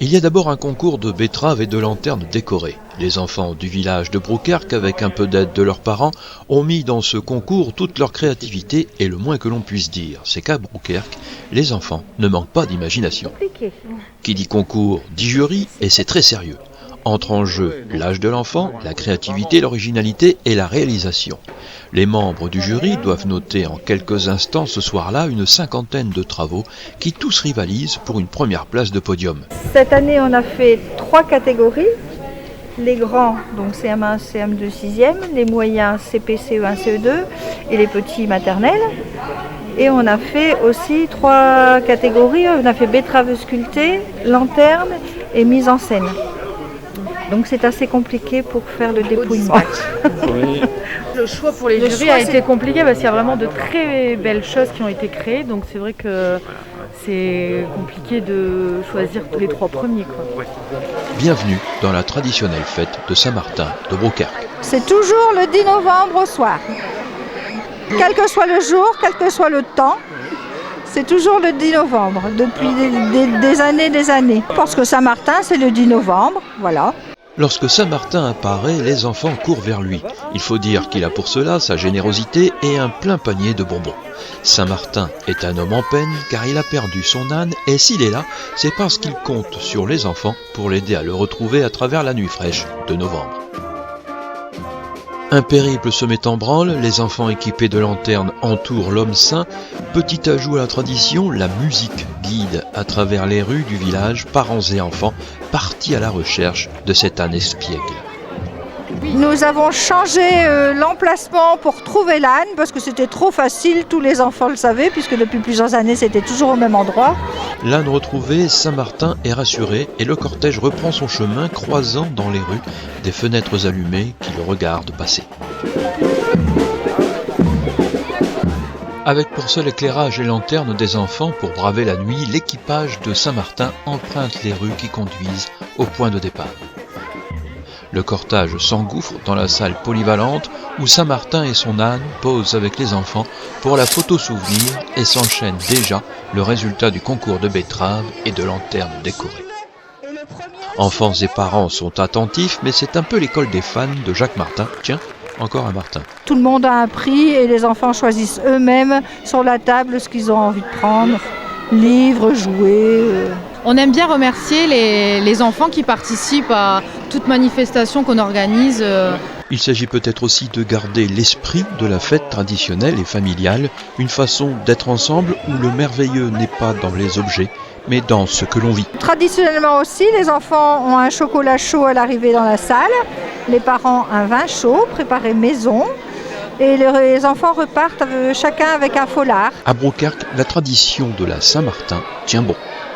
Il y a d'abord un concours de betteraves et de lanternes décorées. Les enfants du village de Broukerque, avec un peu d'aide de leurs parents, ont mis dans ce concours toute leur créativité et le moins que l'on puisse dire, c'est qu'à Broukerque, les enfants ne manquent pas d'imagination. Qui dit concours dit jury et c'est très sérieux. Entre en jeu l'âge de l'enfant, la créativité, l'originalité et la réalisation. Les membres du jury doivent noter en quelques instants ce soir-là une cinquantaine de travaux qui tous rivalisent pour une première place de podium. Cette année, on a fait 3 catégories. Les grands, donc CM1, CM2, 6e, les moyens CP, CE1, CE2 et les petits maternels. Et on a fait aussi 3 catégories. On a fait betterave sculptée, lanterne et mise en scène. Donc c'est assez compliqué pour faire le dépouillement. Oui. Le choix pour les jurys a été compliqué parce qu'il y a vraiment de très belles choses qui ont été créées. Donc c'est vrai que c'est compliqué de choisir les 3 premiers, quoi. Bienvenue dans la traditionnelle fête de Saint-Martin de Broukerque. C'est toujours le 10 novembre au soir. Quel que soit le jour, quel que soit le temps, c'est toujours le 10 novembre, depuis des années. Parce que Saint-Martin, c'est le 10 novembre, voilà. Lorsque Saint-Martin apparaît, les enfants courent vers lui. Il faut dire qu'il a pour cela sa générosité et un plein panier de bonbons. Saint-Martin est un homme en peine car il a perdu son âne et s'il est là, c'est parce qu'il compte sur les enfants pour l'aider à le retrouver à travers la nuit fraîche de novembre. Un périple se met en branle, les enfants équipés de lanternes entourent l'homme saint. Petit ajout à la tradition, la musique guide à travers les rues du village parents et enfants partis à la recherche de cet âne espiègle. Nous avons changé l'emplacement pour trouver l'âne parce que c'était trop facile, tous les enfants le savaient puisque depuis plusieurs années c'était toujours au même endroit. L'âne retrouvé, Saint-Martin est rassuré et le cortège reprend son chemin croisant dans les rues des fenêtres allumées qui le regardent passer. Avec pour seul éclairage les lanternes des enfants pour braver la nuit, l'équipage de Saint-Martin emprunte les rues qui conduisent au point de départ. Le cortège s'engouffre dans la salle polyvalente où Saint-Martin et son âne posent avec les enfants pour la photo souvenir et s'enchaîne déjà le résultat du concours de betteraves et de lanternes décorées. Enfants et parents sont attentifs, mais c'est un peu l'école des fans de Jacques Martin. Tiens, encore un Martin. Tout le monde a un prix et les enfants choisissent eux-mêmes sur la table ce qu'ils ont envie de prendre. Livres, jouets. On aime bien remercier les enfants qui participent à toute manifestation qu'on organise. Il s'agit peut-être aussi de garder l'esprit de la fête traditionnelle et familiale, une façon d'être ensemble où le merveilleux n'est pas dans les objets, mais dans ce que l'on vit. Traditionnellement aussi, les enfants ont un chocolat chaud à l'arrivée dans la salle, les parents un vin chaud préparé maison, et les enfants repartent chacun avec un foulard. À Broukerque, la tradition de la Saint-Martin tient bon.